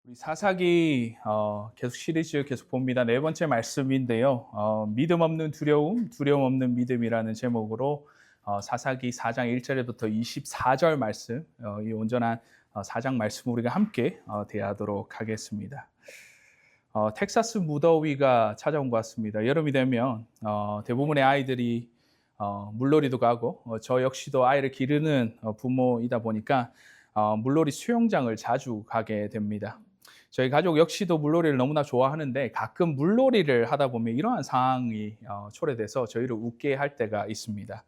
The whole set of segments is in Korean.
우리 사사기 계속 시리즈 계속 봅니다. 네 번째 말씀인데요. 믿음 없는 두려움, 두려움 없는 믿음이라는 제목으로 사사기 4장 1절부터 24절 말씀, 이 온전한 4장 말씀 우리가 함께 대하도록 하겠습니다. 텍사스 무더위가 찾아온 것 같습니다. 여름이 되면 대부분의 아이들이 물놀이도 가고 저 역시도 아이를 기르는 부모이다 보니까 물놀이 수영장을 자주 가게 됩니다. 저희 가족 역시도 물놀이를 너무나 좋아하는데 가끔 물놀이를 하다 보면 이러한 상황이 초래돼서 저희를 웃게 할 때가 있습니다.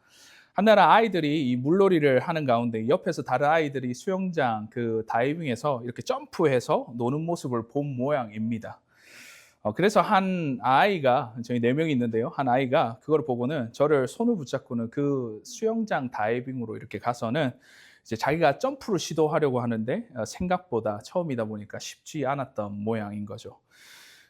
한나라 아이들이 이 물놀이를 하는 가운데 옆에서 다른 아이들이 수영장 그 다이빙에서 이렇게 점프해서 노는 모습을 본 모양입니다. 그래서 한 아이가, 저희 4명이 있는데요. 한 아이가 그걸 보고는 저를 손을 붙잡고는 그 수영장 다이빙으로 이렇게 가서는 이제 자기가 점프를 시도하려고 하는데 생각보다 처음이다 보니까 쉽지 않았던 모양인 거죠.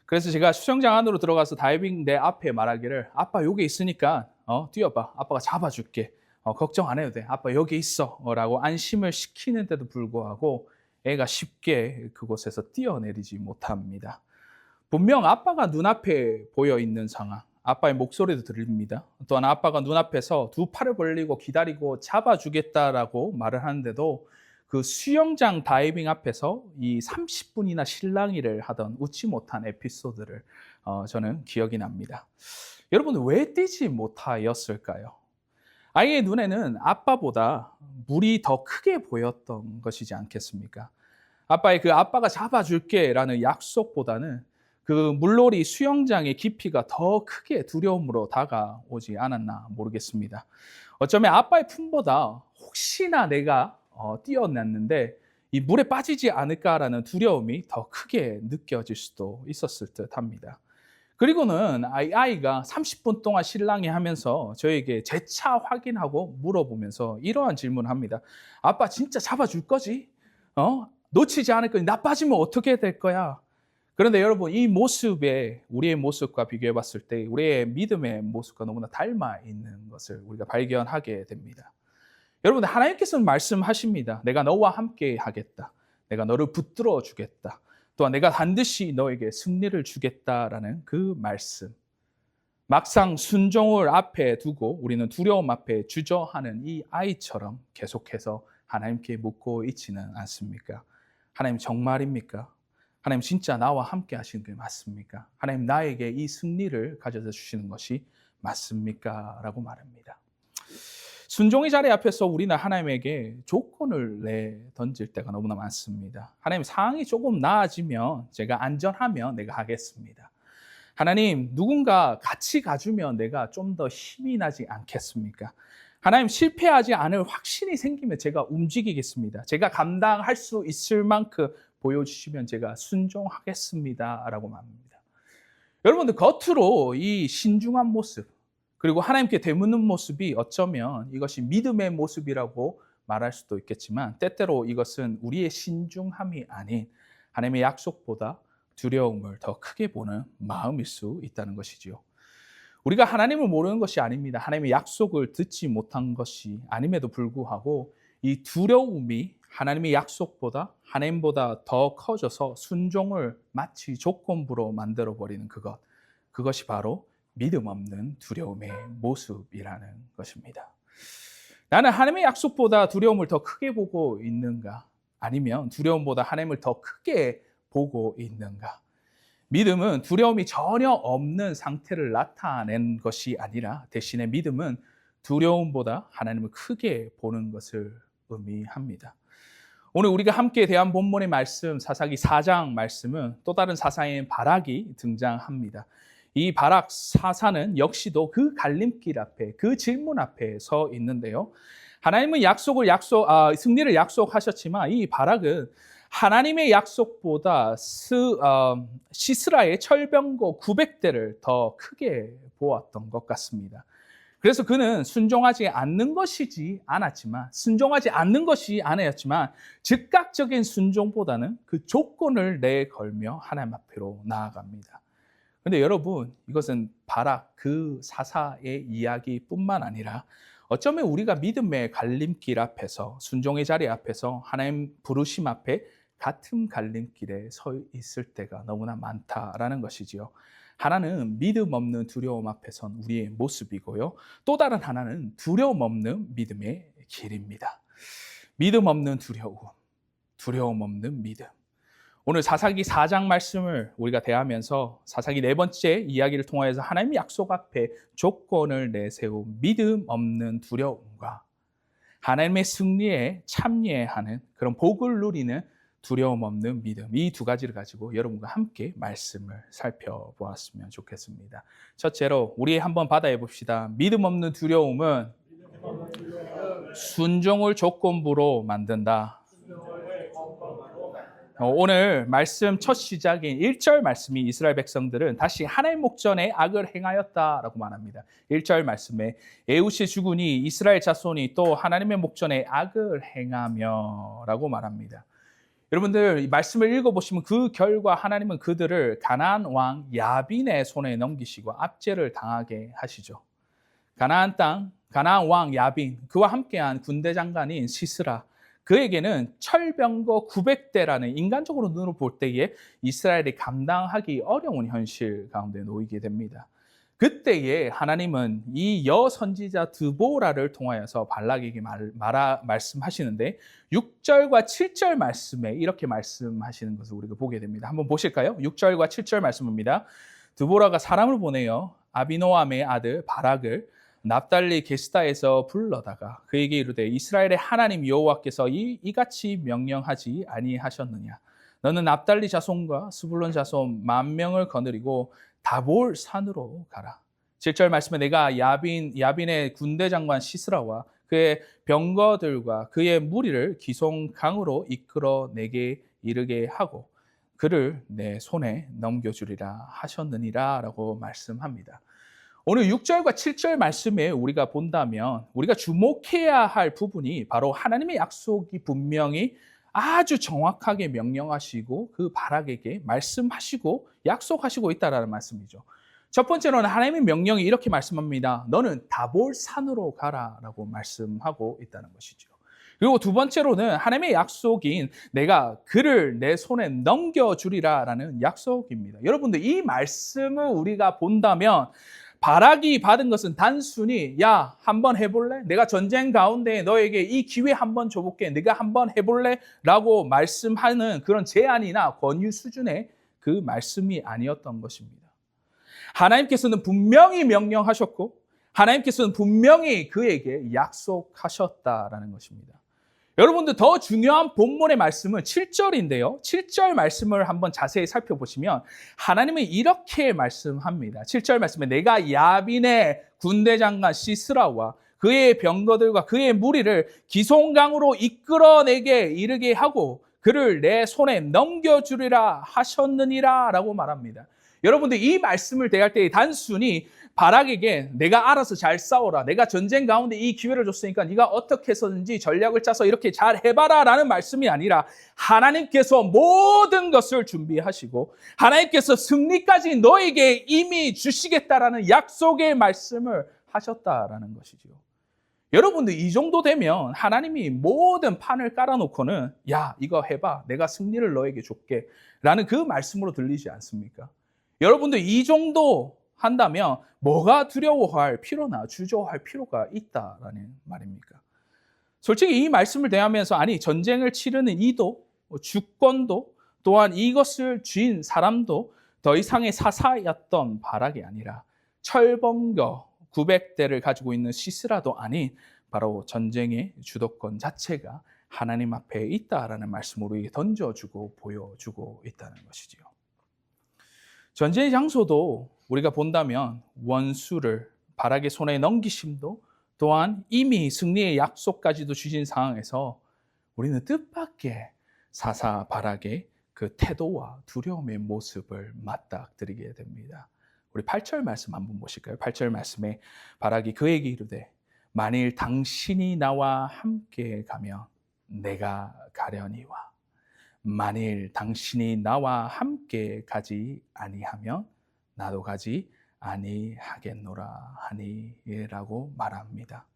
그래서 제가 수영장 안으로 들어가서 다이빙 내 앞에 말하기를 아빠 여기 있으니까 뛰어봐. 아빠가 잡아줄게. 걱정 안 해도 돼. 아빠 여기 있어. 라고 안심을 시키는데도 불구하고 애가 쉽게 그곳에서 뛰어내리지 못합니다. 분명 아빠가 눈앞에 보여 있는 상황, 아빠의 목소리도 들립니다. 또한 아빠가 눈앞에서 두 팔을 벌리고 기다리고 잡아주겠다라고 말을 하는데도 그 수영장 다이빙 앞에서 이 30분이나 실랑이를 하던 웃지 못한 에피소드를 저는 기억이 납니다. 여러분, 왜 뛰지 못하였을까요? 아이의 눈에는 아빠보다 물이 더 크게 보였던 것이지 않겠습니까? 아빠의 그 아빠가 잡아줄게라는 약속보다는 그 물놀이 수영장의 깊이가 더 크게 두려움으로 다가오지 않았나 모르겠습니다. 어쩌면 아빠의 품보다 혹시나 내가 뛰어났는데 이 물에 빠지지 않을까라는 두려움이 더 크게 느껴질 수도 있었을 듯합니다. 그리고는 아이가 30분 동안 실랑이 하면서 저에게 재차 확인하고 물어보면서 이러한 질문을 합니다. 아빠 진짜 잡아줄 거지? 놓치지 않을 거니? 나 빠지면 어떻게 될 거야? 그런데 여러분, 이 모습에 우리의 모습과 비교해 봤을 때 우리의 믿음의 모습과 너무나 닮아 있는 것을 우리가 발견하게 됩니다. 여러분, 하나님께서는 말씀하십니다. 내가 너와 함께 하겠다. 내가 너를 붙들어 주겠다. 또한 내가 반드시 너에게 승리를 주겠다라는 그 말씀. 막상 순종을 앞에 두고 우리는 두려움 앞에 주저하는 이 아이처럼 계속해서 하나님께 묻고 있지는 않습니까? 하나님 정말입니까? 하나님 진짜 나와 함께 하시는 게 맞습니까? 하나님 나에게 이 승리를 가져다 주시는 것이 맞습니까? 라고 말합니다. 순종의 자리 앞에서 우리는 하나님에게 조건을 던질 때가 너무나 많습니다. 하나님 상황이 조금 나아지면 제가 안전하면 내가 하겠습니다. 하나님 누군가 같이 가주면 내가 좀 더 힘이 나지 않겠습니까? 하나님 실패하지 않을 확신이 생기면 제가 움직이겠습니다. 제가 감당할 수 있을 만큼 보여주시면 제가 순종하겠습니다. 라고 말합니다. 여러분들 겉으로 이 신중한 모습 그리고 하나님께 되묻는 모습이 어쩌면 이것이 믿음의 모습이라고 말할 수도 있겠지만 때때로 이것은 우리의 신중함이 아닌 하나님의 약속보다 두려움을 더 크게 보는 마음일 수 있다는 것이지요. 우리가 하나님을 모르는 것이 아닙니다. 하나님의 약속을 듣지 못한 것이 아님에도 불구하고 이 두려움이 하나님의 약속보다 하나님보다 더 커져서 순종을 마치 조건부로 만들어버리는 그것이 바로 믿음 없는 두려움의 모습이라는 것입니다. 나는 하나님의 약속보다 두려움을 더 크게 보고 있는가? 아니면 두려움보다 하나님을 더 크게 보고 있는가? 믿음은 두려움이 전혀 없는 상태를 나타낸 것이 아니라 대신에 믿음은 두려움보다 하나님을 크게 보는 것을 의미합니다. 오늘 우리가 함께 대한 본문의 말씀, 사사기 4장 말씀은 또 다른 사사인 바락이 등장합니다. 이 바락 사사는 역시도 그 갈림길 앞에, 그 질문 앞에 서 있는데요. 하나님은 승리를 약속하셨지만 이 바락은 하나님의 약속보다 시스라의 철병거 900대를 더 크게 보았던 것 같습니다. 그래서 그는 순종하지 않는 것이 아니었지만 즉각적인 순종보다는 그 조건을 내걸며 하나님 앞으로 나아갑니다. 그런데 여러분, 이것은 바락 그 사사의 이야기뿐만 아니라 어쩌면 우리가 믿음의 갈림길 앞에서 순종의 자리 앞에서 하나님 부르심 앞에 같은 갈림길에 서 있을 때가 너무나 많다라는 것이지요. 하나는 믿음 없는 두려움 앞에선 우리의 모습이고요. 또 다른 하나는 두려움 없는 믿음의 길입니다. 믿음 없는 두려움, 두려움 없는 믿음. 오늘 사사기 4장 말씀을 우리가 대하면서 사사기 네 번째 이야기를 통하여서 하나님의 약속 앞에 조건을 내세운 믿음 없는 두려움과 하나님의 승리에 참여하는 그런 복을 누리는 두려움 없는 믿음, 이 두 가지를 가지고 여러분과 함께 말씀을 살펴보았으면 좋겠습니다. 첫째로 우리 한번 받아해 봅시다. 믿음 없는 두려움은 순종을 조건부로 만든다. 오늘 말씀 첫 시작인 1절 말씀이 이스라엘 백성들은 다시 하나님 목전에 악을 행하였다라고 말합니다. 1절 말씀에 에웃의 주군이 이스라엘 자손이 또 하나님의 목전에 악을 행하며 라고 말합니다. 여러분들 이 말씀을 읽어보시면 그 결과 하나님은 그들을 가나안 왕 야빈의 손에 넘기시고 압제를 당하게 하시죠. 가나안 땅, 가나안 왕 야빈, 그와 함께한 군대 장관인 시스라, 그에게는 철병거 900대라는 인간적으로 눈으로 볼 때에 이스라엘이 감당하기 어려운 현실 가운데 놓이게 됩니다. 그때에 하나님은 이 여선지자 드보라를 통하여서 발락에게 말씀하시는데 6절과 7절 말씀에 이렇게 말씀하시는 것을 우리가 보게 됩니다. 한번 보실까요? 6절과 7절 말씀입니다. 드보라가 사람을 보내어 아비노함의 아들 바락을 납달리 게스다에서 불러다가 그에게 이르되 이스라엘의 하나님 여호와께서 이같이 명령하지 아니하셨느냐. 너는 납달리 자손과 스불론 자손 10,000명을 거느리고 다볼 산으로 가라. 7절 말씀에 내가 야빈의 군대 장관 시스라와 그의 병거들과 그의 무리를 기송강으로 이끌어 내게 이르게 하고 그를 내 손에 넘겨주리라 하셨느니라 라고 말씀합니다. 오늘 6절과 7절 말씀에 우리가 본다면 우리가 주목해야 할 부분이 바로 하나님의 약속이 분명히 아주 정확하게 명령하시고 그 바락에게 말씀하시고 약속하시고 있다라는 말씀이죠. 첫 번째로는 하나님의 명령이 이렇게 말씀합니다. 너는 다볼 산으로 가라라고 말씀하고 있다는 것이죠. 그리고 두 번째로는 하나님의 약속인 내가 그를 내 손에 넘겨주리라라는 약속입니다. 여러분들 이 말씀을 우리가 본다면 바락이 받은 것은 단순히 야 한번 해볼래? 내가 전쟁 가운데 너에게 이 기회 한번 줘볼게. 네가 한번 해볼래? 라고 말씀하는 그런 제안이나 권유 수준의 그 말씀이 아니었던 것입니다. 하나님께서는 분명히 명령하셨고 하나님께서는 분명히 그에게 약속하셨다라는 것입니다. 여러분들 더 중요한 본문의 말씀은 7절인데요. 7절 말씀을 한번 자세히 살펴보시면 하나님은 이렇게 말씀합니다. 7절 말씀에 내가 야빈의 군대 장관 시스라와 그의 병거들과 그의 무리를 기송강으로 이끌어내게 이르게 하고 그를 내 손에 넘겨주리라 하셨느니라 라고 말합니다. 여러분들 이 말씀을 대할 때 단순히 바락에게 내가 알아서 잘 싸워라. 내가 전쟁 가운데 이 기회를 줬으니까 네가 어떻게 해서든지 전략을 짜서 이렇게 잘 해봐라 라는 말씀이 아니라 하나님께서 모든 것을 준비하시고 하나님께서 승리까지 너에게 이미 주시겠다라는 약속의 말씀을 하셨다라는 것이죠. 여러분들 이 정도 되면 하나님이 모든 판을 깔아놓고는 야 이거 해봐. 내가 승리를 너에게 줄게 라는 그 말씀으로 들리지 않습니까? 여러분들 이 정도 한다면 뭐가 두려워할 필요나 주저할 필요가 있다라는 말입니까? 솔직히 이 말씀을 대하면서 아니 전쟁을 치르는 이도 주권도 또한 이것을 쥔 사람도 더 이상의 사사였던 바락이 아니라 철번거 900대를 가지고 있는 시스라도 아닌 바로 전쟁의 주도권 자체가 하나님 앞에 있다라는 말씀으로 우리에게 던져주고 보여주고 있다는 것이지요. 전쟁의 장소도 우리가 본다면 원수를 바락의 손에 넘기심도 또한 이미 승리의 약속까지도 주신 상황에서 우리는 뜻밖의 사사 바락의 그 태도와 두려움의 모습을 맞닥뜨리게 됩니다. 우리 8절 말씀 한번 보실까요? 8절 말씀에 바락이 그에게 이르되 만일 당신이 나와 함께 가면 내가 가려니와 만일 당신이 나와 함께 가지 아니하면 나도 가지 아니하겠노라 하니라고 말합니다.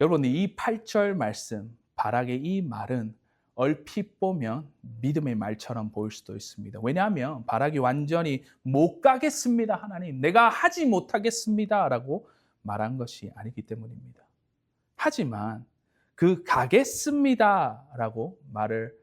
여러분 이 8절 말씀 바락의 이 말은 얼핏 보면 믿음의 말처럼 보일 수도 있습니다. 왜냐하면 바락이 완전히 못 가겠습니다, 하나님. 내가 하지 못하겠습니다라고 말한 것이 아니기 때문입니다. 하지만 그 가겠습니다라고 말을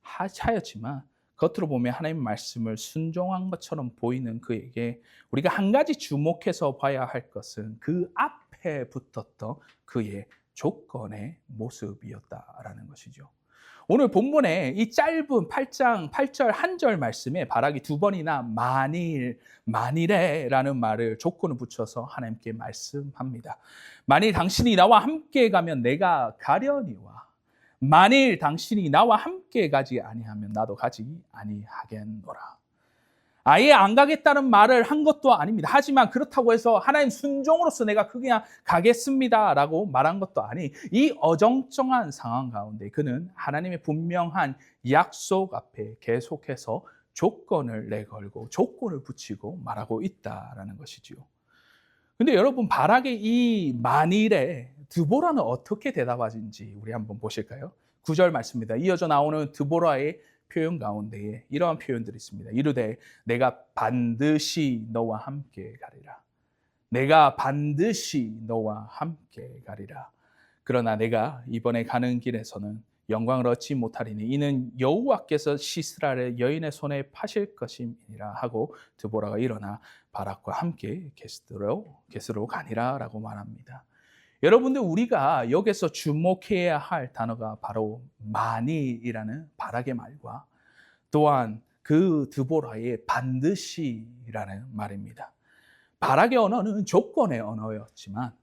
하였지만 겉으로 보면 하나님의 말씀을 순종한 것처럼 보이는 그에게 우리가 한 가지 주목해서 봐야 할 것은 그 앞에 붙었던 그의 조건의 모습이었다라는 것이죠. 오늘 본문에 이 짧은 8장 8절 한 절 말씀에 바락이 두 번이나 만일에라는 말을 조건을 붙여서 하나님께 말씀합니다. 만일 당신이 나와 함께 가면 내가 가려니와 만일 당신이 나와 함께 가지 아니하면 나도 가지 아니하겠노라. 아예 안 가겠다는 말을 한 것도 아닙니다. 하지만 그렇다고 해서 하나님 순종으로서 내가 그냥 가겠습니다라고 말한 것도 아니, 이 어정쩡한 상황 가운데 그는 하나님의 분명한 약속 앞에 계속해서 조건을 내걸고 조건을 붙이고 말하고 있다라는 것이지요. 근데 여러분, 바락의 이 만일에 드보라는 어떻게 대답하는지 우리 한번 보실까요? 9절 말씀입니다. 이어져 나오는 드보라의 표현 가운데에 이러한 표현들이 있습니다. 이르되 내가 반드시 너와 함께 가리라. 내가 반드시 너와 함께 가리라. 그러나 내가 이번에 가는 길에서는 영광을 얻지 못하리니 이는 여호와께서 시스라를 여인의 손에 파실 것임이니라 하고 드보라가 일어나 바락과 함께 게스로 가니라 라고 말합니다. 여러분들, 우리가 여기서 주목해야 할 단어가 바로 만일이라는 바락의 말과 또한 그 드보라의 반드시라는 말입니다. 바락의 언어는 조건의 언어였지만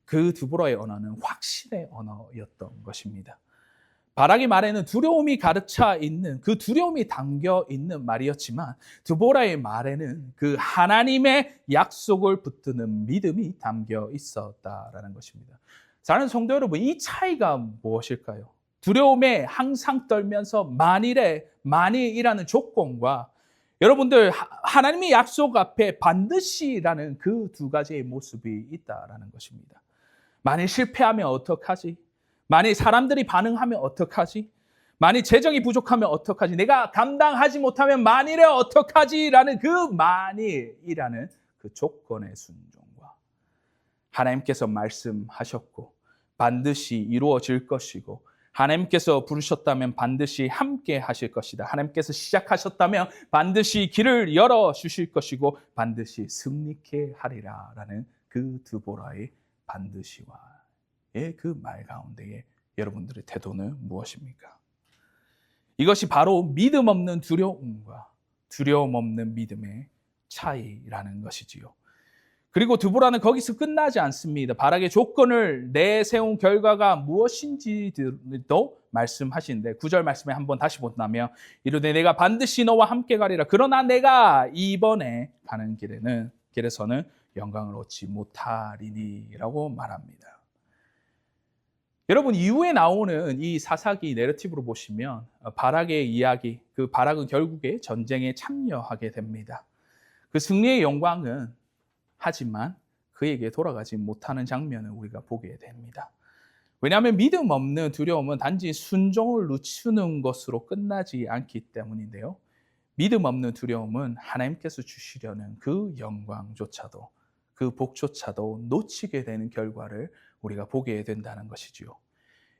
그 드보라의 언어는 확신의 언어였던 것입니다. 바락의 말에는 두려움이 가득차 있는, 그 두려움이 담겨 있는 말이었지만 드보라의 말에는 그 하나님의 약속을 붙드는 믿음이 담겨 있었다라는 것입니다. 사랑하는 성도 여러분, 이 차이가 무엇일까요? 두려움에 항상 떨면서 만일이라는 조건과 여러분들 하나님의 약속 앞에 반드시라는 그 두 가지의 모습이 있다라는 것입니다. 만일 실패하면 어떡하지? 만일 사람들이 반응하면 어떡하지? 만일 재정이 부족하면 어떡하지? 내가 감당하지 못하면 만일에 어떡하지? 라는 그 만일이라는 그 조건의 순종과 하나님께서 말씀하셨고 반드시 이루어질 것이고 하나님께서 부르셨다면 반드시 함께 하실 것이다. 하나님께서 시작하셨다면 반드시 길을 열어주실 것이고 반드시 승리케 하리라 라는 그 드보라의 반드시와 그 말 가운데에 여러분들의 태도는 무엇입니까? 이것이 바로 믿음 없는 두려움과 두려움 없는 믿음의 차이라는 것이지요. 그리고 드보라는 거기서 끝나지 않습니다. 바락의 조건을 내세운 결과가 무엇인지도 말씀하시는데 9절 말씀에 한번 다시 본다면 이르되 내가 반드시 너와 함께 가리라. 그러나 내가 이번에 가는 길에서는 영광을 얻지 못하리니라고 말합니다. 여러분, 이후에 나오는 이 사사기 내러티브로 보시면 바락의 이야기, 그 바락은 결국에 전쟁에 참여하게 됩니다. 그 승리의 영광은 하지만 그에게 돌아가지 못하는 장면을 우리가 보게 됩니다. 왜냐하면 믿음 없는 두려움은 단지 순종을 늦추는 것으로 끝나지 않기 때문인데요. 믿음 없는 두려움은 하나님께서 주시려는 그 영광조차도 그 복조차도 놓치게 되는 결과를 우리가 보게 된다는 것이지요.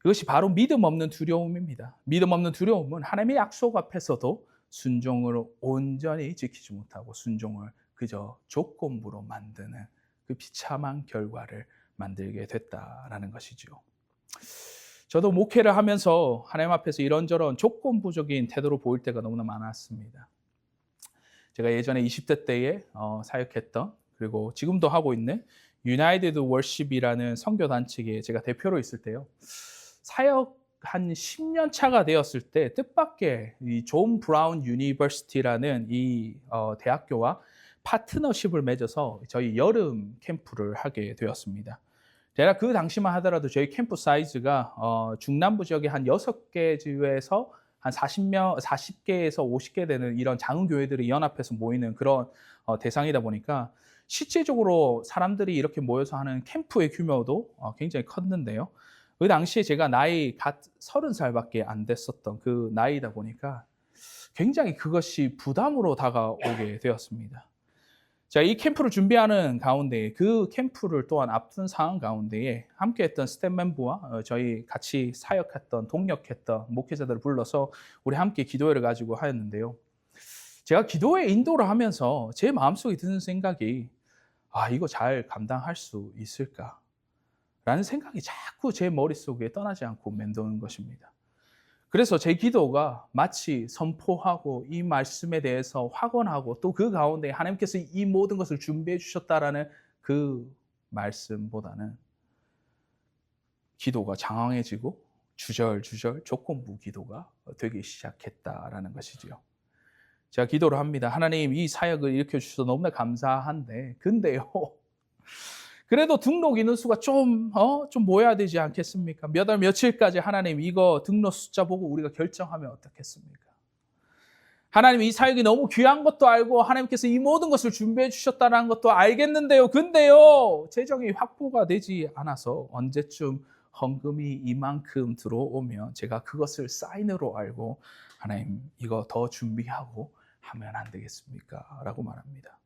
이것이 바로 믿음 없는 두려움입니다. 믿음 없는 두려움은 하나님의 약속 앞에서도 순종을 온전히 지키지 못하고 순종을 그저 조건부로 만드는 그 비참한 결과를 만들게 됐다라는 것이죠. 저도 목회를 하면서 하나님 앞에서 이런저런 조건부적인 태도로 보일 때가 너무나 많았습니다. 제가 예전에 20대 때에 사역했던, 그리고 지금도 하고 있는 유나이티드 월십이라는 선교단체에 제가 대표로 있을 때요. 사역 한 10년 차가 되었을 때 뜻밖의 이 존 브라운 유니버시티라는 이 대학교와 파트너십을 맺어서 저희 여름 캠프를 하게 되었습니다. 제가 그 당시만 하더라도 저희 캠프 사이즈가 중남부 지역에 한 6개 주에서 한 40개에서 50개 되는 이런 작은 교회들이 연합해서 모이는 그런 대상이다 보니까 실제적으로 사람들이 이렇게 모여서 하는 캠프의 규모도 굉장히 컸는데요. 그 당시에 제가 나이 30살밖에 안 됐었던 그 나이다 보니까 굉장히 그것이 부담으로 다가오게 되었습니다. 자, 이 캠프를 준비하는 가운데 그 캠프를 또한 앞둔 상황 가운데에 함께했던 스텝 멤버와 저희 같이 사역했던 동역했던 목회자들을 불러서 우리 함께 기도회를 가지고 하였는데요. 제가 기도회 인도를 하면서 제 마음속에 드는 생각이 이거 잘 감당할 수 있을까? 라는 생각이 자꾸 제 머릿속에 떠나지 않고 맴도는 것입니다. 그래서 제 기도가 마치 선포하고 이 말씀에 대해서 확언하고 또 그 가운데 하나님께서 이 모든 것을 준비해 주셨다라는 그 말씀보다는 기도가 장황해지고 주절주절 조건부 기도가 되기 시작했다라는 것이지요. 제가 기도를 합니다. 하나님, 이 사역을 일으켜주셔서 너무나 감사한데 근데요, 그래도 등록 인원수가 좀 모여야 되지 않겠습니까? 몇 월 며칠까지 하나님 이거 등록 숫자 보고 우리가 결정하면 어떻겠습니까? 하나님, 이 사역이 너무 귀한 것도 알고 하나님께서 이 모든 것을 준비해 주셨다는 것도 알겠는데요. 근데요, 재정이 확보가 되지 않아서 언제쯤 헌금이 이만큼 들어오면 제가 그것을 사인으로 알고 하나님 이거 더 준비하고 하면 안 되겠습니까? 라고 말합니다.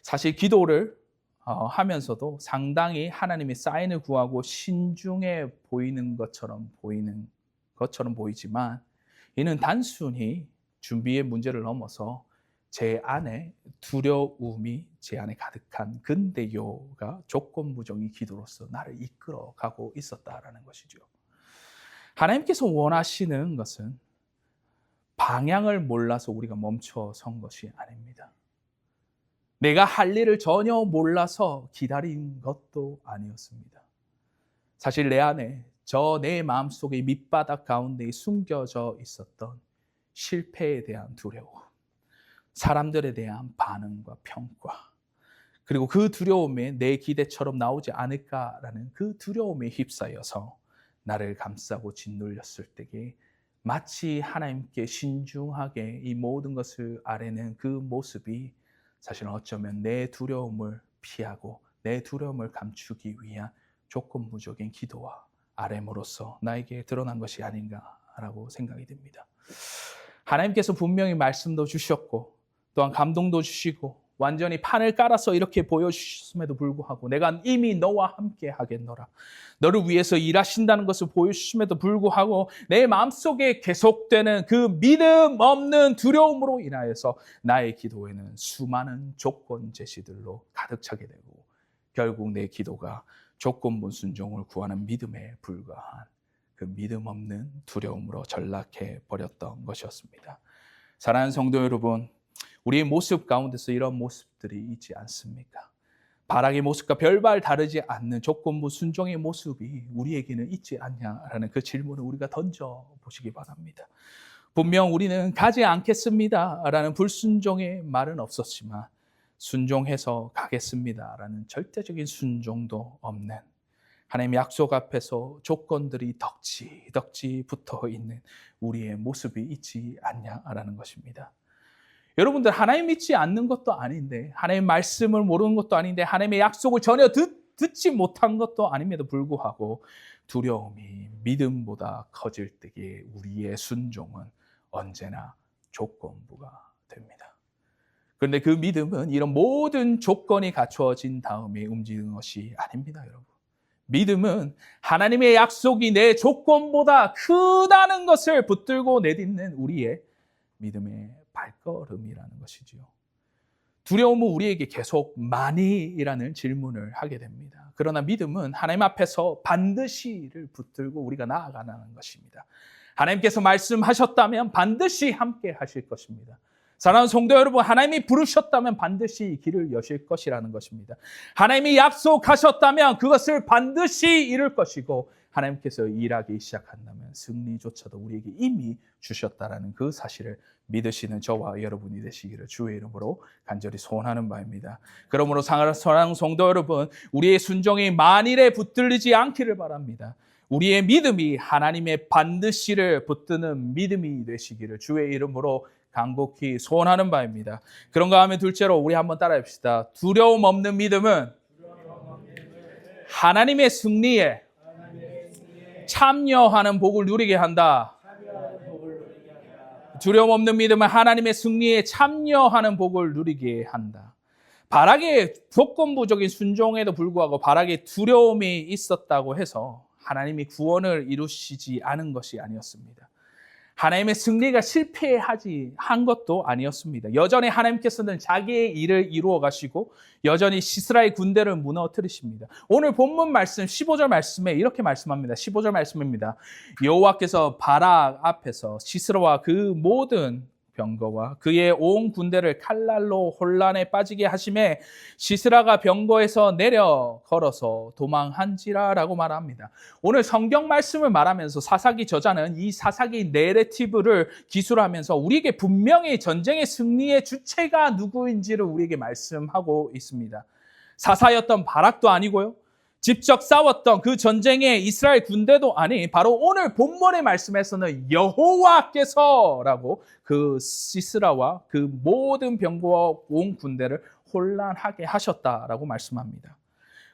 사실 기도를 하면서도 상당히 하나님의 사인을 구하고 신중해 보이는 것처럼 보이지만 이는 단순히 준비의 문제를 넘어서 제 안에 두려움이 제 안에 가득한 근데요가 조건부정의 기도로서 나를 이끌어가고 있었다라는 것이죠. 하나님께서 원하시는 것은 방향을 몰라서 우리가 멈춰선 것이 아닙니다. 내가 할 일을 전혀 몰라서 기다린 것도 아니었습니다. 사실 내 안에 내 마음속에 밑바닥 가운데 숨겨져 있었던 실패에 대한 두려움, 사람들에 대한 반응과 평가, 그리고 그 두려움에 내 기대처럼 나오지 않을까라는 그 두려움에 휩싸여서 나를 감싸고 짓눌렸을 때에 마치 하나님께 신중하게 이 모든 것을 아뢰는 그 모습이 사실 어쩌면 내 두려움을 피하고 내 두려움을 감추기 위한 조건부적인 기도와 아뢰므로써 나에게 드러난 것이 아닌가라고 생각이 듭니다. 하나님께서 분명히 말씀도 주셨고 또한 감동도 주시고 완전히 판을 깔아서 이렇게 보여주셨음에도 불구하고 내가 이미 너와 함께 하겠노라, 너를 위해서 일하신다는 것을 보여주심에도 불구하고 내 마음속에 계속되는 그 믿음 없는 두려움으로 인하여서 나의 기도에는 수많은 조건 제시들로 가득 차게 되고 결국 내 기도가 조건부 순종을 구하는 믿음에 불과한 그 믿음 없는 두려움으로 전락해 버렸던 것이었습니다. 사랑하는 성도 여러분, 우리의 모습 가운데서 이런 모습들이 있지 않습니까? 바락의 모습과 별반 다르지 않는 조건부 순종의 모습이 우리에게는 있지 않냐라는 그 질문을 우리가 던져보시기 바랍니다. 분명 우리는 가지 않겠습니다라는 불순종의 말은 없었지만 순종해서 가겠습니다라는 절대적인 순종도 없는 하나님의 약속 앞에서 조건들이 덕지 붙어 있는 우리의 모습이 있지 않냐라는 것입니다. 여러분들, 하나님 믿지 않는 것도 아닌데, 하나님의 말씀을 모르는 것도 아닌데, 하나님의 약속을 전혀 듣지 못한 것도 아님에도 불구하고 두려움이 믿음보다 커질 때에 우리의 순종은 언제나 조건부가 됩니다. 그런데 그 믿음은 이런 모든 조건이 갖추어진 다음에 움직이는 것이 아닙니다, 여러분. 믿음은 하나님의 약속이 내 조건보다 크다는 것을 붙들고 내딛는 우리의 믿음의 발걸음이라는 것이지요. 두려움은 우리에게 계속 많이라는 질문을 하게 됩니다. 그러나 믿음은 하나님 앞에서 반드시를 붙들고 우리가 나아가는 것입니다. 하나님께서 말씀하셨다면 반드시 함께 하실 것입니다. 사랑하는 성도 여러분, 하나님이 부르셨다면 반드시 길을 여실 것이라는 것입니다. 하나님이 약속하셨다면 그것을 반드시 이룰 것이고 하나님께서 일하기 시작한다면 승리조차도 우리에게 이미 주셨다라는 그 사실을 믿으시는 저와 여러분이 되시기를 주의 이름으로 간절히 소원하는 바입니다. 그러므로 사랑하는 성도 여러분, 우리의 순종이 만일에 붙들리지 않기를 바랍니다. 우리의 믿음이 하나님의 반드시를 붙드는 믿음이 되시기를 주의 이름으로 간곡히 소원하는 바입니다. 그런가 하면 둘째로 우리 한번 따라합시다. 두려움 없는 믿음은 하나님의 승리에 참여하는 복을 누리게 한다. 두려움 없는 믿음은 하나님의 승리에 참여하는 복을 누리게 한다. 바락의 조건부적인 순종에도 불구하고 바락의 두려움이 있었다고 해서 하나님이 구원을 이루시지 않은 것이 아니었습니다. 하나님의 승리가 실패하지 한 것도 아니었습니다. 여전히 하나님께서는 자기의 일을 이루어 가시고 여전히 시스라의 군대를 무너뜨리십니다. 오늘 본문 말씀 15절 말씀에 이렇게 말씀합니다. 15절 말씀입니다. 여호와께서 바락 앞에서 시스라와 그 모든 병거와 그의 온 군대를 칼날로 혼란에 빠지게 하심에 시스라가 병거에서 내려 걸어서 도망한지라라고 말합니다. 오늘 성경 말씀을 말하면서 사사기 저자는 이 사사기 내레티브를 기술하면서 우리에게 분명히 전쟁의 승리의 주체가 누구인지를 우리에게 말씀하고 있습니다. 사사였던 바락도 아니고요. 직접 싸웠던 그 전쟁의 이스라엘 군대도 아닌 바로 오늘 본문의 말씀에서는 여호와께서라고 그 시스라와 그 모든 병거와 온 군대를 혼란하게 하셨다라고 말씀합니다.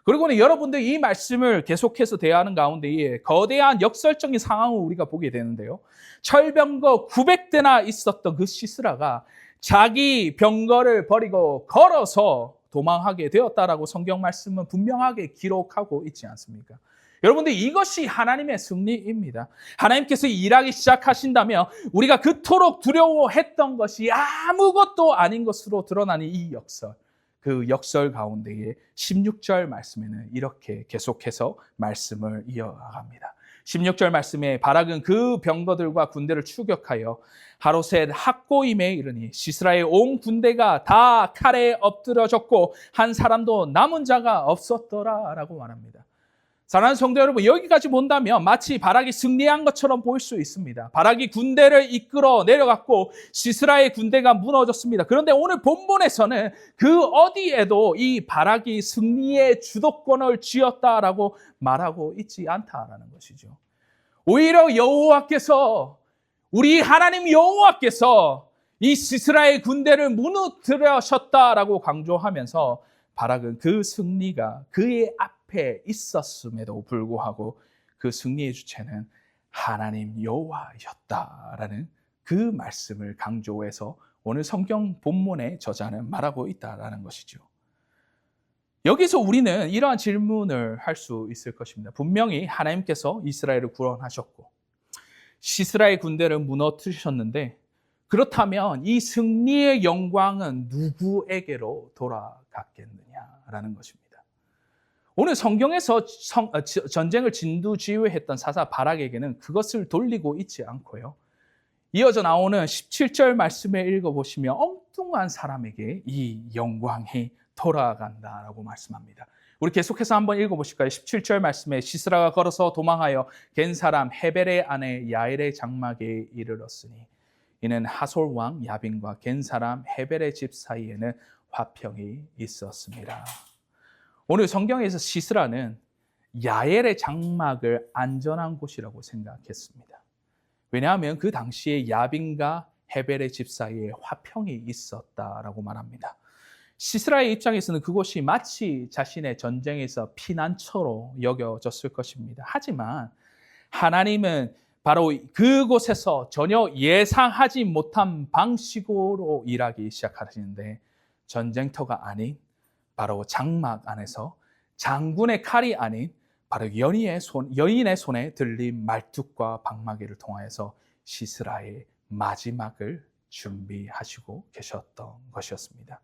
그리고는 여러분들 이 말씀을 계속해서 대하는 가운데에 거대한 역설적인 상황을 우리가 보게 되는데요. 철병거 900대나 있었던 그 시스라가 자기 병거를 버리고 걸어서 도망하게 되었다라고 성경 말씀은 분명하게 기록하고 있지 않습니까? 여러분들 이것이 하나님의 승리입니다. 하나님께서 일하기 시작하신다면 우리가 그토록 두려워했던 것이 아무것도 아닌 것으로 드러나는 이 역설. 그 역설 가운데에 16절 말씀에는 이렇게 계속해서 말씀을 이어갑니다. 16절 말씀에 바락은 그 병거들과 군대를 추격하여 하로셋 학고임에 이르니 시스라의 온 군대가 다 칼에 엎드러졌고 한 사람도 남은 자가 없었더라라고 말합니다. 사랑하는 성도 여러분, 여기까지 본다면 마치 바락이 승리한 것처럼 보일 수 있습니다. 바락이 군대를 이끌어 내려갔고 시스라의 군대가 무너졌습니다. 그런데 오늘 본문에서는 그 어디에도 이 바락이 승리의 주도권을 쥐었다라고 말하고 있지 않다라는 것이죠. 오히려 여호와께서, 우리 하나님 여호와께서 이 시스라의 군대를 무너뜨리셨다라고 강조하면서 바락은 그 승리가 그의 앞에 있었음에도 불구하고 그 승리의 주체는 하나님 여호와였다라는 그 말씀을 강조해서 오늘 성경 본문의 저자는 말하고 있다라는 것이죠. 여기서 우리는 이러한 질문을 할 수 있을 것입니다. 분명히 하나님께서 이스라엘을 구원하셨고 시스라의 군대를 무너뜨리셨는데 그렇다면 이 승리의 영광은 누구에게로 돌아갔겠느냐라는 것입니다. 오늘 성경에서 전쟁을 진두지휘했던 사사 바락에게는 그것을 돌리고 있지 않고요. 이어져 나오는 17절 말씀을 읽어보시면 엉뚱한 사람에게 이 영광이 돌아간다라고 말씀합니다. 우리 계속해서 한번 읽어보실까요? 17절 말씀에 시스라가 걸어서 도망하여 겐 사람 헤벨의 아내 야엘의 장막에 이르렀으니 이는 하솔 왕 야빈과 겐 사람 헤벨의 집 사이에는 화평이 있었습니다. 오늘 성경에서 시스라는 야엘의 장막을 안전한 곳이라고 생각했습니다. 왜냐하면 그 당시에 야빈과 헤벨의 집 사이에 화평이 있었다라고 말합니다. 시스라의 입장에서는 그곳이 마치 자신의 전쟁에서 피난처로 여겨졌을 것입니다. 하지만 하나님은 바로 그곳에서 전혀 예상하지 못한 방식으로 일하기 시작하시는데 전쟁터가 아닌 바로 장막 안에서 장군의 칼이 아닌 바로 여인의 손에 들린 말뚝과 방마귀를 통하여서 시스라의 마지막을 준비하시고 계셨던 것이었습니다.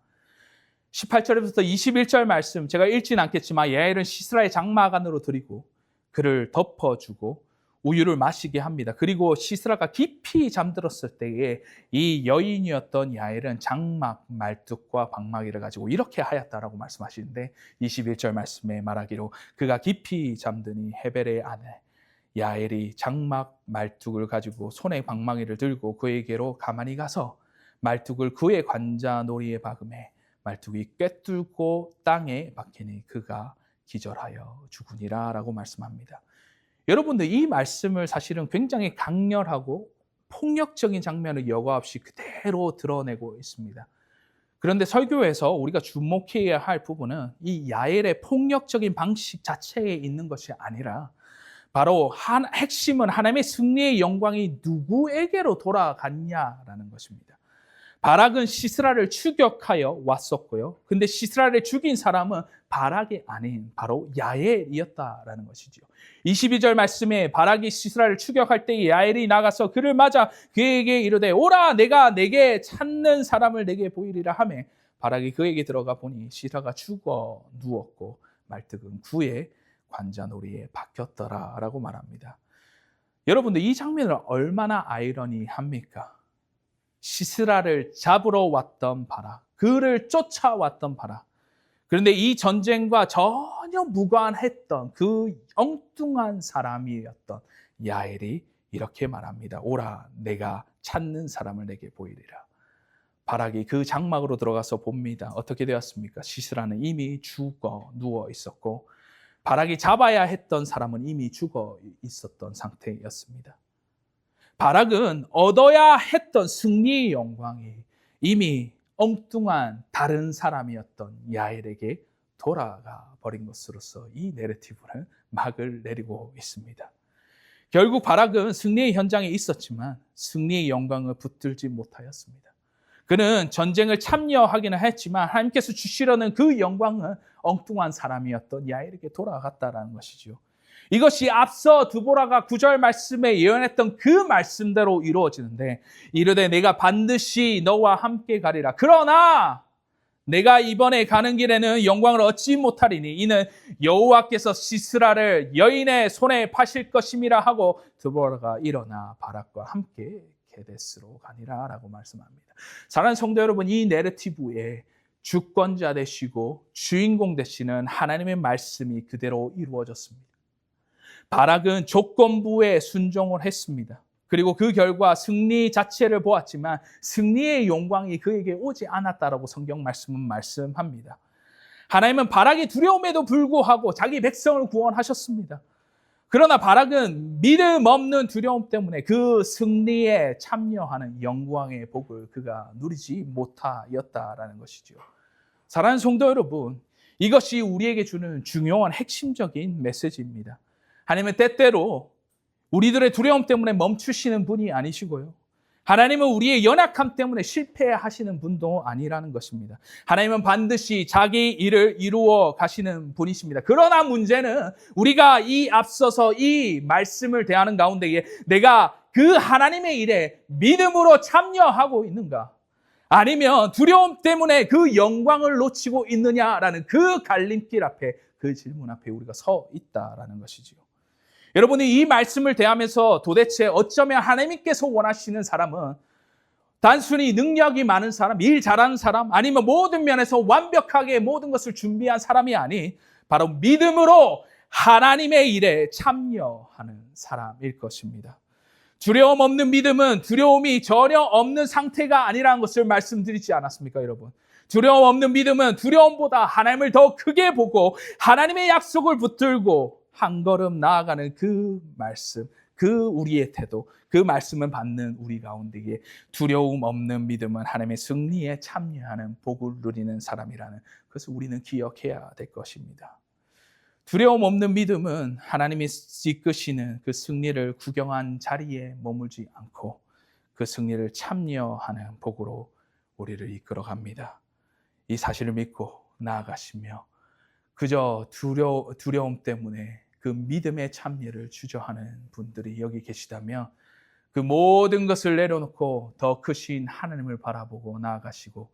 18절부터 21절 말씀 제가 읽지는 않겠지만 야엘은 시스라의 장막 안으로 들이고 그를 덮어주고 우유를 마시게 합니다. 그리고 시스라가 깊이 잠들었을 때에 이 여인이었던 야엘은 장막 말뚝과 방마귀를 가지고 이렇게 하였다라고 말씀하시는데 21절 말씀에 말하기로 그가 깊이 잠드니 헤벨의 아내 야엘이 장막 말뚝을 가지고 손에 방망이를 들고 그에게로 가만히 가서 말뚝을 그의 관자놀이에 박음에 말뚝이 꿰뚫고 땅에 박히니 그가 기절하여 죽으니라 라고 말씀합니다. 여러분들 이 말씀을 사실은 굉장히 강렬하고 폭력적인 장면을 여과 없이 그대로 드러내고 있습니다. 그런데 설교에서 우리가 주목해야 할 부분은 이 야엘의 폭력적인 방식 자체에 있는 것이 아니라 바로 핵심은 하나님의 승리의 영광이 누구에게로 돌아갔냐라는 것입니다. 바락은 시스라를 추격하여 왔었고요. 근데 시스라를 죽인 사람은 바락이 아닌 바로 야엘이었다라는 것이죠. 22절 말씀에 바락이 시스라를 추격할 때 야엘이 나가서 그를 맞아 그에게 이르되 오라 내가 내게 찾는 사람을 내게 보이리라 하며 바락이 그에게 들어가 보니 시스라가 죽어 누웠고 말뚝은 구의 관자놀이에 박혔더라라고 말합니다. 여러분들 이 장면을 얼마나 아이러니합니까? 시스라를 잡으러 왔던 바락, 그를 쫓아왔던 바락. 그런데 이 전쟁과 전혀 무관했던 그 엉뚱한 사람이었던 야엘이 이렇게 말합니다. 오라, 내가 찾는 사람을 내게 보이리라. 바락이 그 장막으로 들어가서 봅니다. 어떻게 되었습니까? 시스라는 이미 죽어 누워 있었고 바락이 잡아야 했던 사람은 이미 죽어 있었던 상태였습니다. 바락은 얻어야 했던 승리의 영광이 이미 엉뚱한 다른 사람이었던 야엘에게 돌아가 버린 것으로서 이 내러티브는 막을 내리고 있습니다. 결국 바락은 승리의 현장에 있었지만 승리의 영광을 붙들지 못하였습니다. 그는 전쟁을 참여하기는 했지만 하나님께서 주시려는 그 영광은 엉뚱한 사람이었던 야엘에게 돌아갔다는 것이죠. 이것이 앞서 드보라가 9절 말씀에 예언했던 그 말씀대로 이루어지는데 이르되 내가 반드시 너와 함께 가리라. 그러나 내가 이번에 가는 길에는 영광을 얻지 못하리니 이는 여호와께서 시스라를 여인의 손에 파실 것임이라 하고 드보라가 일어나 바락과 함께 게데스로 가니라 라고 말씀합니다. 사랑하는 성도 여러분, 이 내러티브에 주권자 되시고 주인공 되시는 하나님의 말씀이 그대로 이루어졌습니다. 바락은 조건부에 순종을 했습니다. 그리고 그 결과 승리 자체를 보았지만 승리의 영광이 그에게 오지 않았다라고 성경 말씀은 말씀합니다. 하나님은 바락의 두려움에도 불구하고 자기 백성을 구원하셨습니다. 그러나 바락은 믿음 없는 두려움 때문에 그 승리에 참여하는 영광의 복을 그가 누리지 못하였다라는 것이죠. 사랑하는 성도 여러분, 이것이 우리에게 주는 중요한 핵심적인 메시지입니다. 하나님은 때때로 우리들의 두려움 때문에 멈추시는 분이 아니시고요. 하나님은 우리의 연약함 때문에 실패하시는 분도 아니라는 것입니다. 하나님은 반드시 자기 일을 이루어 가시는 분이십니다. 그러나 문제는 우리가 이 앞서서 이 말씀을 대하는 가운데에 내가 그 하나님의 일에 믿음으로 참여하고 있는가? 아니면 두려움 때문에 그 영광을 놓치고 있느냐라는 그 갈림길 앞에, 그 질문 앞에 우리가 서 있다라는 것이지요. 여러분이 이 말씀을 대하면서 도대체 어쩌면 하나님께서 원하시는 사람은 단순히 능력이 많은 사람, 일 잘하는 사람, 아니면 모든 면에서 완벽하게 모든 것을 준비한 사람이 아닌 바로 믿음으로 하나님의 일에 참여하는 사람일 것입니다. 두려움 없는 믿음은 두려움이 전혀 없는 상태가 아니라는 것을 말씀드리지 않았습니까, 여러분? 두려움 없는 믿음은 두려움보다 하나님을 더 크게 보고 하나님의 약속을 붙들고 한 걸음 나아가는 그 말씀, 그 우리의 태도, 그 말씀을 받는 우리 가운데에 두려움 없는 믿음은 하나님의 승리에 참여하는 복을 누리는 사람이라는 것을 우리는 기억해야 될 것입니다. 두려움 없는 믿음은 하나님이 이끄시는 그 승리를 구경한 자리에 머물지 않고 그 승리를 참여하는 복으로 우리를 이끌어갑니다. 이 사실을 믿고 나아가시며 그저 두려움 때문에 그 믿음의 참여를 주저하는 분들이 여기 계시다면 그 모든 것을 내려놓고 더 크신 하나님을 바라보고 나아가시고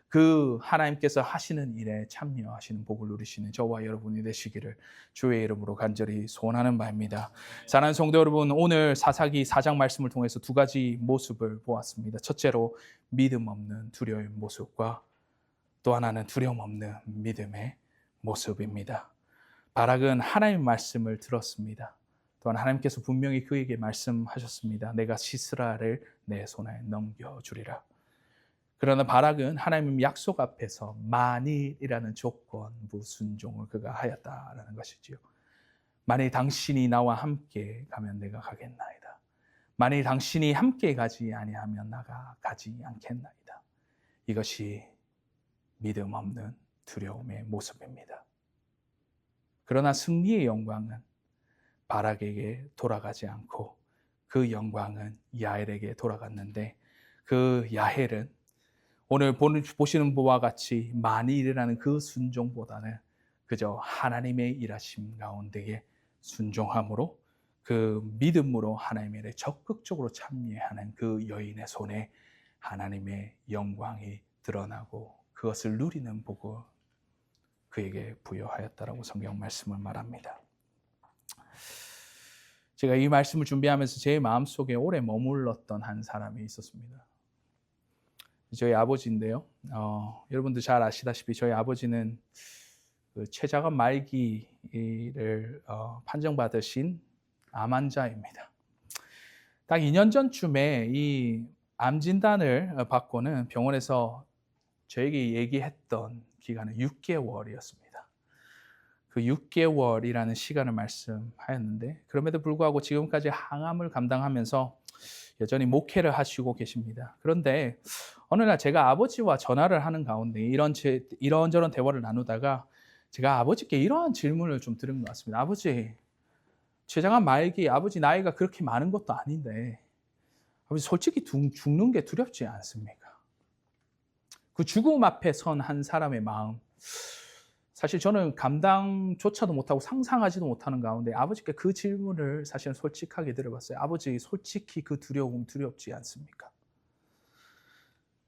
그 하나님께서 하시는 일에 참여하시는 복을 누리시는 저와 여러분이 되시기를 주의 이름으로 간절히 소원하는 바입니다. 사랑하는 성도 여러분, 오늘 사사기 4장 말씀을 통해서 두 가지 모습을 보았습니다. 첫째로 믿음 없는 두려움의 모습과 또 하나는 두려움 없는 믿음의 모습입니다. 바락은 하나님의 말씀을 들었습니다. 또한 하나님께서 분명히 그에게 말씀하셨습니다. 내가 시스라를 내 손에 넘겨주리라. 그러나 바락은 하나님의 약속 앞에서 만일이라는 조건부 순종을 그가 하였다라는 것이지요. 만일 당신이 나와 함께 가면 내가 가겠나이다. 만일 당신이 함께 가지 아니하면 나가 가지 않겠나이다. 이것이 믿음 없는 두려움의 모습입니다. 그러나 승리의 영광은 바락에게 돌아가지 않고 그 영광은 야엘에게 돌아갔는데, 그 야엘은 오늘 보시는 바와 같이 많이 일어나는 그 순종보다는 그저 하나님의 일하심 가운데에 순종함으로, 그 믿음으로 하나님의 일에 적극적으로 참여하는 그 여인의 손에 하나님의 영광이 드러나고 그것을 누리는 복을 그에게 부여하였다라고 성경 말씀을 말합니다. 제가 이 말씀을 준비하면서 제 마음속에 오래 머물렀던 한 사람이 있었습니다. 저희 아버지인데요. 여러분들 잘 아시다시피 저희 아버지는 그 췌장암 말기를 판정받으신 암 환자입니다. 딱 2년 전쯤에 이 암 진단을 받고는 병원에서 저에게 얘기했던 기간은 6개월이었습니다. 그 6개월이라는 시간을 말씀하였는데, 그럼에도 불구하고 지금까지 항암을 감당하면서 여전히 목회를 하시고 계십니다. 그런데 어느 날 제가 아버지와 전화를 하는 가운데 이런저런 대화를 나누다가 제가 아버지께 이러한 질문을 좀 들은 것 같습니다. 아버지, 췌장암 말기, 아버지 나이가 그렇게 많은 것도 아닌데 아버지 솔직히 죽는 게 두렵지 않습니까? 그 죽음 앞에 선 한 사람의 마음, 사실 저는 감당조차도 못하고 상상하지도 못하는 가운데 아버지께 그 질문을 사실은 솔직하게 드려봤어요. 아버지, 솔직히 그 두려움 두렵지 않습니까?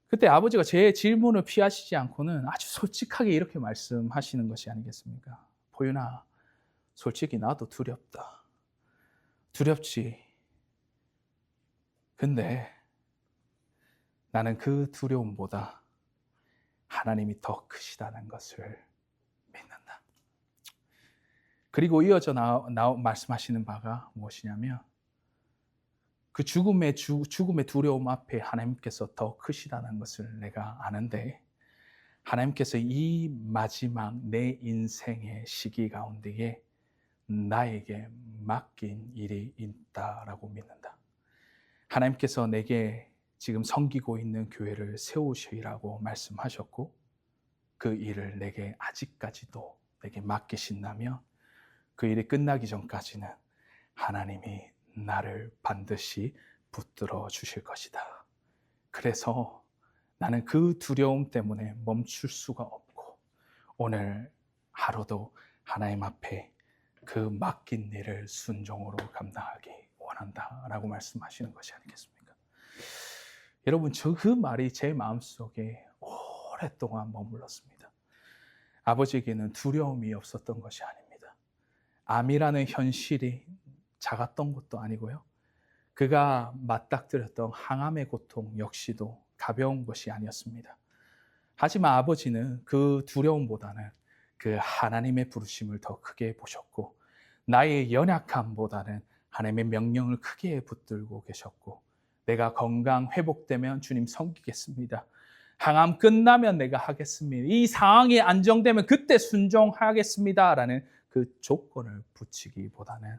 그때 아버지가 제 질문을 피하시지 않고는 아주 솔직하게 이렇게 말씀하시는 것이 아니겠습니까? 보윤아, 솔직히 나도 두렵다. 두렵지. 근데 나는 그 두려움보다 하나님이 더 크시다는 것을 믿는다. 그리고 이어져 말씀하시는 바가 무엇이냐면, 그 죽음의 두려움 앞에 하나님께서 더 크시다는 것을 내가 아는데, 하나님께서 이 마지막 내 인생의 시기 가운데에 나에게 맡긴 일이 있다라고 믿는다. 하나님께서 내게 지금 섬기고 있는 교회를 세우시라고 말씀하셨고, 그 일을 내게 아직까지도 내게 맡기신다면 그 일이 끝나기 전까지는 하나님이 나를 반드시 붙들어 주실 것이다. 그래서 나는 그 두려움 때문에 멈출 수가 없고 오늘 하루도 하나님 앞에 그 맡긴 일을 순종으로 감당하기 원한다라고 말씀하시는 것이 아니겠습니까? 여러분, 그 말이 제 마음속에 오랫동안 머물렀습니다. 아버지에게는 두려움이 없었던 것이 아닙니다. 암이라는 현실이 작았던 것도 아니고요. 그가 맞닥뜨렸던 항암의 고통 역시도 가벼운 것이 아니었습니다. 하지만 아버지는 그 두려움보다는 그 하나님의 부르심을 더 크게 보셨고, 나의 연약함보다는 하나님의 명령을 크게 붙들고 계셨고, 내가 건강 회복되면 주님 섬기겠습니다. 항암 끝나면 내가 하겠습니다. 이 상황이 안정되면 그때 순종하겠습니다. 라는 그 조건을 붙이기보다는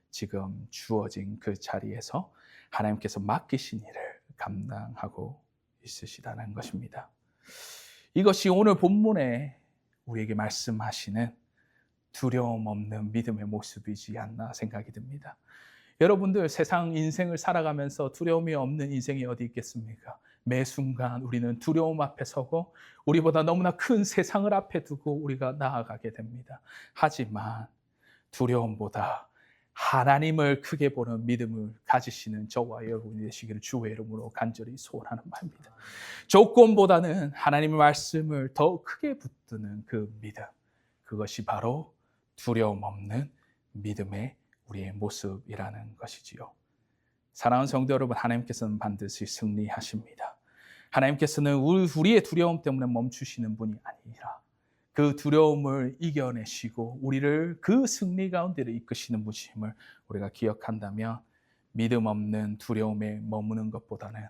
지금 주어진 그 자리에서 하나님께서 맡기신 일을 감당하고 있으시다는 것입니다. 이것이 오늘 본문에 우리에게 말씀하시는 두려움 없는 믿음의 모습이지 않나 생각이 듭니다. 여러분들, 세상 인생을 살아가면서 두려움이 없는 인생이 어디 있겠습니까? 매 순간 우리는 두려움 앞에 서고 우리보다 너무나 큰 세상을 앞에 두고 우리가 나아가게 됩니다. 하지만 두려움보다 하나님을 크게 보는 믿음을 가지시는 저와 여러분이 되시기를 주의 이름으로 간절히 소원하는 바입니다. 조건보다는 하나님의 말씀을 더 크게 붙드는 그 믿음, 그것이 바로 두려움 없는 믿음의 우리의 모습이라는 것이지요. 사랑하는 성도 여러분, 하나님께서는 반드시 승리하십니다. 하나님께서는 우리의 두려움 때문에 멈추시는 분이 아니라 그 두려움을 이겨내시고 우리를 그 승리 가운데로 이끄시는 분임을 우리가 기억한다면, 믿음 없는 두려움에 머무는 것보다는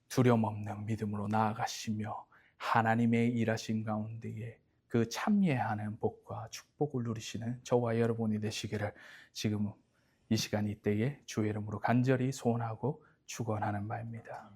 두려움 없는 믿음으로 나아가시며 하나님의 일하신 가운데에 그 참여하는 복과 축복을 누리시는 저와 여러분이 되시기를 지금 이 시간 이때에 주의 이름으로 간절히 소원하고 축원하는 바입니다.